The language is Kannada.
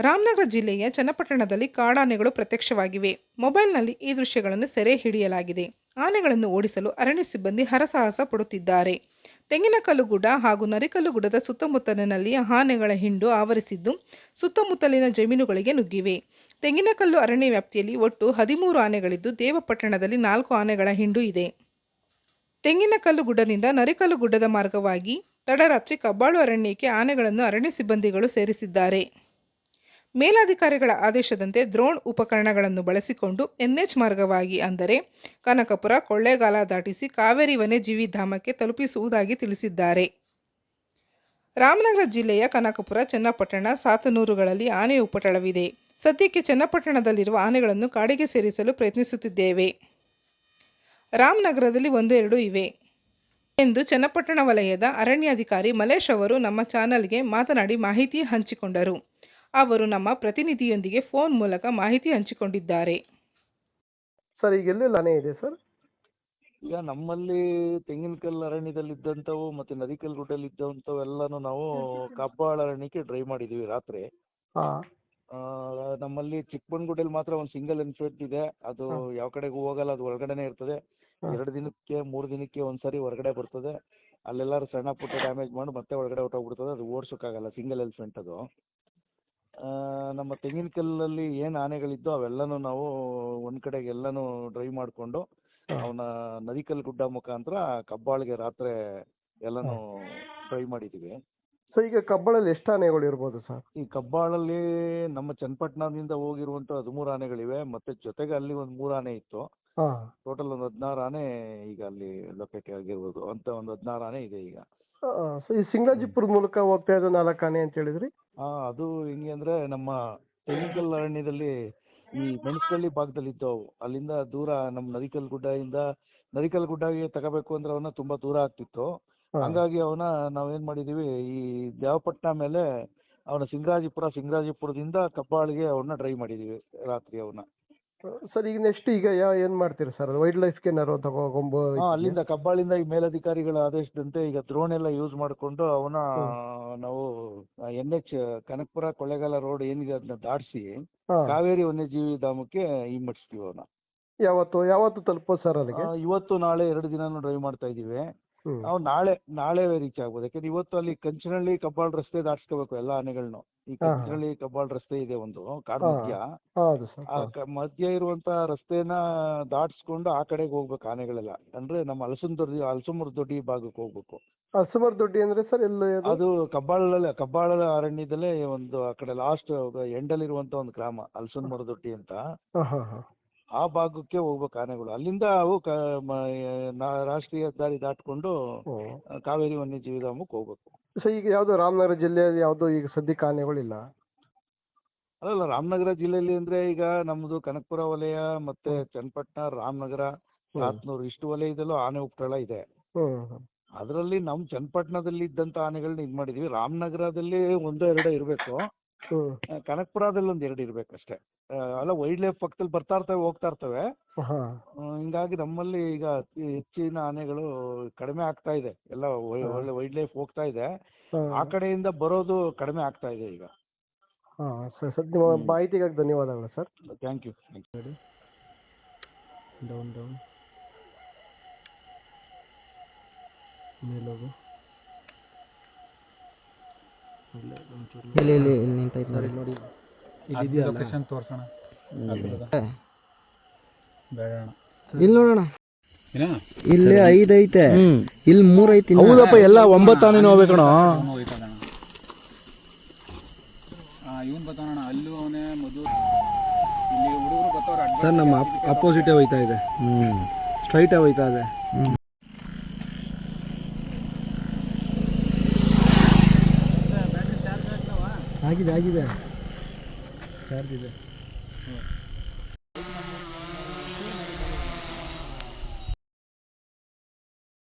ರಾಮನಗರ ಜಿಲ್ಲೆಯ ಚನ್ನಪಟ್ಟಣದಲ್ಲಿ ಕಾಡಾನೆಗಳು ಪ್ರತ್ಯಕ್ಷವಾಗಿವೆ. ಮೊಬೈಲ್ನಲ್ಲಿ ಈ ದೃಶ್ಯಗಳನ್ನು ಸೆರೆ ಹಿಡಿಯಲಾಗಿದೆ. ಆನೆಗಳನ್ನು ಓಡಿಸಲು ಅರಣ್ಯ ಸಿಬ್ಬಂದಿ ಹರಸಾಹಸ ಪಡುತ್ತಿದ್ದಾರೆ. ತೆಂಗಿನಕಲ್ಲು ಗುಡ್ಡ ಹಾಗೂ ನರಿಕಲ್ಲು ಗುಡ್ಡದ ಸುತ್ತಮುತ್ತಲಿನಲ್ಲಿ ಆನೆಗಳ ಹಿಂಡು ಆವರಿಸಿದ್ದು ಸುತ್ತಮುತ್ತಲಿನ ಜಮೀನುಗಳಿಗೆ ನುಗ್ಗಿವೆ. ತೆಂಗಿನಕಲ್ಲು ಅರಣ್ಯ ವ್ಯಾಪ್ತಿಯಲ್ಲಿ ಒಟ್ಟು 13 ಆನೆಗಳಿದ್ದು ದೇವಪಟ್ಟಣದಲ್ಲಿ 4 ಆನೆಗಳ ಹಿಂಡು ಇದೆ. ತೆಂಗಿನಕಲ್ಲು ಗುಡ್ಡದಿಂದ ನರಿಕಲ್ಲು ಗುಡ್ಡದ ಮಾರ್ಗವಾಗಿ ತಡರಾತ್ರಿ ಕಬ್ಬಾಳು ಅರಣ್ಯಕ್ಕೆ ಆನೆಗಳನ್ನು ಅರಣ್ಯ ಸಿಬ್ಬಂದಿಗಳು ಸೇರಿಸಿದ್ದಾರೆ. ಮೇಲಾಧಿಕಾರಿಗಳ ಆದೇಶದಂತೆ ಡ್ರೋನ್ ಉಪಕರಣಗಳನ್ನು ಬಳಸಿಕೊಂಡು ಎನ್ಎಚ್ ಮಾರ್ಗವಾಗಿ ಅಂದರೆ ಕನಕಪುರ, ಕೊಳ್ಳೇಗಾಲ ದಾಟಿಸಿ ಕಾವೇರಿ ವನ್ಯಜೀವಿಧಾಮಕ್ಕೆ ತಲುಪಿಸುವುದಾಗಿ ತಿಳಿಸಿದ್ದಾರೆ. ರಾಮನಗರ ಜಿಲ್ಲೆಯ ಕನಕಪುರ, ಚನ್ನಪಟ್ಟಣ, ಸಾತನೂರುಗಳಲ್ಲಿ ಆನೆ ಉಪಟಳವಿದೆ. ಸದ್ಯಕ್ಕೆ ಚನ್ನಪಟ್ಟಣದಲ್ಲಿರುವ ಆನೆಗಳನ್ನು ಕಾಡಿಗೆ ಸೇರಿಸಲು ಪ್ರಯತ್ನಿಸುತ್ತಿದ್ದೇವೆ. ರಾಮನಗರದಲ್ಲಿ 1-2 ಇವೆ ಎಂದು ಚನ್ನಪಟ್ಟಣ ವಲಯದ ಅರಣ್ಯಾಧಿಕಾರಿ ಮಲೇಶ್ ಅವರು ನಮ್ಮ ಚಾನಲ್ಗೆ ಮಾತನಾಡಿ ಮಾಹಿತಿ ಹಂಚಿಕೊಂಡರು. ಅವರು ನಮ್ಮ ಪ್ರತಿನಿಧಿಯೊಂದಿಗೆ ಫೋನ್ ಮೂಲಕ ಮಾಹಿತಿ ಹಂಚಿಕೊಂಡಿದ್ದಾರೆ. ಸರ್, ಈಗ ಎಲ್ಲೆಲ್ಲ ಆನೆ ಇದೆ ಸರ್? ಈಗ ನಮ್ಮಲ್ಲಿ ತೆಂಗಿನಕಲ್ಲು ಅರಣ್ಯದಲ್ಲಿದ್ದಂಥವು ಮತ್ತು ನರಿಕಲ್ ಗುಡ್ಡಲ್ಲಿ ಇದ್ದಂಥವು ಎಲ್ಲಾನು ನಾವು ಕಬ್ಬಾಳ ಅರಣ್ಯಕ್ಕೆ ಡ್ರೈವ್ ಮಾಡಿದ್ದೀವಿ ರಾತ್ರಿ. ನಮ್ಮಲ್ಲಿ ಚಿಕ್ಕಬಣ್ಣಗುಡ್ಡಲ್ಲಿ ಮಾತ್ರ ಒಂದು ಸಿಂಗಲ್ ಇನ್ಸಿಡೆಂಟ್ ಇದೆ. ಅದು ಯಾವ ಕಡೆಗೂ ಹೋಗಲ್ಲ, ಅದು ಹೊರಗಡೆನೆ ಇರ್ತದೆ. 2 ದಿನಕ್ಕೆ 3 ದಿನಕ್ಕೆ ಒಂದ್ಸರಿ ಹೊರಗಡೆ ಬರ್ತದೆ. ಅಲ್ಲೆಲ್ಲಾರು ಸಣ್ಣ ಪುಟ್ಟ ಡ್ಯಾಮೇಜ್ ಮಾಡಿ ಮತ್ತೆ ಹೊರಗಡೆ ಹೊರಟೋಗ್ಬಿಡ್ತದೆ. ಅದು ಓಡಿಸೋಕ್ಕಾಗಲ್ಲ, ಸಿಂಗಲ್ ಎಲಿಫೆಂಟ್ ಅದು. ನಮ್ಮ ತೆಂಗಿನಕಲ್ಲಲ್ಲಿ ಏನು ಆನೆಗಳಿದ್ದೋ ಅವೆಲ್ಲನೂ ನಾವು ಒಂದು ಕಡೆಗೆ ಎಲ್ಲನೂ ಡ್ರೈವ್ ಮಾಡಿಕೊಂಡು ಅವನ ನರಿಕಲ್ ಗುಡ್ಡ ಮುಖಾಂತರ ಕಬ್ಬಾಳಿಗೆ ರಾತ್ರಿ ಎಲ್ಲನೂ ಡ್ರೈವ್ ಮಾಡಿದ್ದೀವಿ. ಸೊ ಈಗ ಕಬ್ಬಾಳಲ್ಲಿ ಎಷ್ಟು ಆನೆಗಳು ಇರ್ಬೋದು ಸರ್? ಈ ಕಬ್ಬಾಳಲ್ಲಿ ನಮ್ಮ ಚನ್ನಪಟ್ಟಣದಿಂದ ಹೋಗಿರುವಂಥ 13 ಆನೆಗಳಿವೆ. ಮತ್ತೆ ಜೊತೆಗೆ ಅಲ್ಲಿ ಒಂದು 3 ಆನೆ ಇತ್ತು. ಟೋಟಲ್ ಒಂದು 16 ಆನೆ ಈಗ ಅಲ್ಲಿ ಲೊಕೇಟ್ ಆಗಿರ್ಬೋದು ಅಂತ ಒಂದು 16 ಆನೆ ಇದೆ ಈಗ. ಸೊ ಈ ಸಿಂಗಲಾಜಿಪುರದ ಮೂಲಕ ಹೋಗ್ತಾ ಇದ್ದು 4 ಆನೆ ಅಂತ ಹೇಳಿದ್ರಿ. ಅದು ಹೆಂಗೆ ಅಂದ್ರೆ ನಮ್ಮ ತೆಂಗಿನಕಲ್ಲು ಅರಣ್ಯದಲ್ಲಿ ಈ ಮೆಣಸಕಳ್ಳಿ ಭಾಗದಲ್ಲಿ ಇದ್ದವು. ಅಲ್ಲಿಂದ ದೂರ ನಮ್ಮ ನರಿಕಲ್ ಗುಡ್ಡಗೆ ತಗೋಬೇಕು ಅಂದ್ರೆ ಅವನ್ನ ತುಂಬಾ ದೂರ ಆಗ್ತಿತ್ತು. ಹಂಗಾಗಿ ಅವನ ನಾವೇನ್ ಮಾಡಿದೀವಿ, ಈ ದೇವಪಟ್ಟಣ ಮೇಲೆ ಅವನ ಸಿಂಗರಾಜಿಪುರದಿಂದ ಕಬ್ಬಾಳಿಗೆ ಅವನ್ನ ಡ್ರೈವ್ ಮಾಡಿದೀವಿ ರಾತ್ರಿ ಅವನ್ನ. ಸರ್, ಈಗ ನೆಕ್ಸ್ಟ್ ಈಗ ಏನ್ ಮಾಡ್ತೀರಾ ಸರ್? ವೈಲ್ಡ್ ಲೈಫ್ ಸ್ಕ್ಯಾನರ್ ತಗೊಂಬ ಅಲ್ಲಿಂದ ಕಬ್ಬಾಳಿಂದ ಈ ಮೇಲಧಿಕಾರಿಗಳ ಆದೇಶದಂತೆ ಈಗ ಡ್ರೋನ್ ಎಲ್ಲ ಯೂಸ್ ಮಾಡಿಕೊಂಡು ಅವನ ನಾವು NH ಕನಕಪುರ ಕೊಳ್ಳೇಗಾಲ ರೋಡ್ ಏನಿದೆ ಅದನ್ನ ದಾಟಿಸಿ ಕಾವೇರಿ ವನ್ಯಜೀವಿ ಧಾಮಕ್ಕೆ ಹಿಮ್ಮಡಿಸ್ತೀವಿ ಅವನ. ಯಾವತ್ತು ತಲುಪೋ ಸರ್ ಅಲ್ಲಿಗೆ? ಇವತ್ತು ನಾಳೆ 2 ದಿನಾನು ಡ್ರೈವ್ ಮಾಡ್ತಾ ಇದೀವಿ. ನಾವು ನಾಳೆ ರೀಚ್ ಆಗ್ಬೋದು. ಯಾಕಂದ್ರೆ ಇವತ್ತು ಅಲ್ಲಿ ಕಂಚನಹಳ್ಳಿ ಕಬ್ಬಾಳ್ ರಸ್ತೆ ದಾಟಿಸ್ಕೋಬೇಕು ಎಲ್ಲ ಆನೆಗಳನ್ನು. ಈ ಕಂಚನಹಳ್ಳಿ ಕಬ್ಬಾಳ್ ರಸ್ತೆ ಇದೆ ಒಂದು ಕಾಡು ಮಧ್ಯ ಇರುವಂತ ರಸ್ತೆನ ದಾಟಿಸ್ಕೊಂಡು ಆ ಕಡೆಗೆ ಹೋಗ್ಬೇಕು ಆನೆಗಳೆಲ್ಲ. ಅಂದ್ರೆ ನಮ್ಮ ಹಲಸಮುರ ದೊಡ್ಡಿ ಭಾಗಕ್ಕೆ ಹೋಗ್ಬೇಕು. ಹಲಸಮುರ ದೊಡ್ಡಿ ಅಂದ್ರೆ ಸರ್ ಎಲ್ಲ ಅದು ಕಬ್ಬಾಳ ಅರಣ್ಯದಲ್ಲೇ ಒಂದು ಆ ಕಡೆ ಲಾಸ್ಟ್ ಎಂಡಲ್ಲಿ ಇರುವಂತ ಒಂದು ಗ್ರಾಮ ಹಲಸಮುರ ದೊಡ್ಡಿ ಅಂತ. ಆ ಭಾಗಕ್ಕೆ ಹೋಗ್ಬೇಕು ಆನೆಗಳು. ಅಲ್ಲಿಂದ ಅವು ರಾಷ್ಟ್ರೀಯ ಹೆದ್ದಾರಿ ದಾಟ್ಕೊಂಡು ಕಾವೇರಿ ವನ್ಯಜೀವಿ ಧಾಮಕ್ಕೆ ಹೋಗ್ಬೇಕು. ಸೊ ಈಗ ಯಾವ್ದು ರಾಮನಗರ ಜಿಲ್ಲೆಯಲ್ಲಿ ಯಾವ್ದು ಈಗ ಸದ್ಯಕ್ಕೆ ಆನೆಗಳಿಲ್ಲ? ಅಲ್ಲ, ರಾಮನಗರ ಜಿಲ್ಲೆಯಲ್ಲಿ ಅಂದ್ರೆ ಈಗ ನಮ್ದು ಕನಕಪುರ ವಲಯ ಮತ್ತೆ ಚನ್ನಪಟ್ಟಣ, ರಾಮನಗರ, ಸಾತ್ನೂರು ಇಷ್ಟು ವಲಯದಲ್ಲೂ ಆನೆ ಉಪಟಳ ಇದೆ. ಅದರಲ್ಲಿ ನಮ್ ಚನ್ನಪಟ್ಟಣದಲ್ಲಿ ಇದ್ದಂತ ಆನೆಗಳನ್ನ ಇದ್ ಮಾಡಿದೀವಿ. ರಾಮನಗರದಲ್ಲಿ 1-2 ಇರ್ಬೇಕು. ಕನಕಪುರದಲ್ಲಿ 1-2 ಇರ್ಬೇಕಷ್ಟೇ. ಅಲ್ಲ, ವೈಲ್ಡ್ ಲೈಫ್ ಪಕ್ಕದಲ್ಲಿ ಬರ್ತಾ ಇರ್ತವೆ, ಹೋಗ್ತಾ ಇರ್ತವೆ. ಹಿಂಗಾಗಿ ನಮ್ಮಲ್ಲಿ ಈಗ ಹೆಚ್ಚಿನ ಆನೆಗಳು ಕಡಿಮೆ ಆಗ್ತಾ ಇದೆ. ಎಲ್ಲ ಒಳ್ಳೆ ವೈಲ್ಡ್ ಲೈಫ್ ಹೋಗ್ತಾ ಇದೆ. ಆ ಕಡೆಯಿಂದ ಬರೋದು ಕಡಿಮೆ ಆಗ್ತಾ ಇದೆ ಈಗ. ಸರ್, ಮಾಹಿತಿಗಾಗಿ ಧನ್ಯವಾದಗಳು ಸರ್. Thank you. ಇಲ್ಲಿ ನಿಂತೈತೆ ನೋಡಿ. ಲೊಕೇಶನ್ ತೋರ್ಸೋಣ. ಇಲ್ಲಿ ನೋಡೋಣ, ಇಲ್ಲಿ 5 ಐತೆ, ಇಲ್ಲಿ 3 ಐತಿ. ಹೌದಪ್ಪ, ಎಲ್ಲ 9 ಆನೆನೂ ಹೋಗ್ಬೇಕಣ. ಇವನ್ ಬತ್ತಾನಣ್ಣ, ಅಲ್ಲೂ ಅವನೇ ಮಧು. ಇಲ್ಲಿ ಹುಡುಗರು ಬತ್ತವ್ರ ಸರ್, ನಮ್ಮ ಅಪೋಸಿಟೇ ಹೋಯ್ತಾ ಇದೆ. ಸ್ಟ್ರೈಟೇ ಹೋಯ್ತಾ ಇದೆ. ಆಗಿದೆ ಚಾರ್ಜ್ ಇದೆ.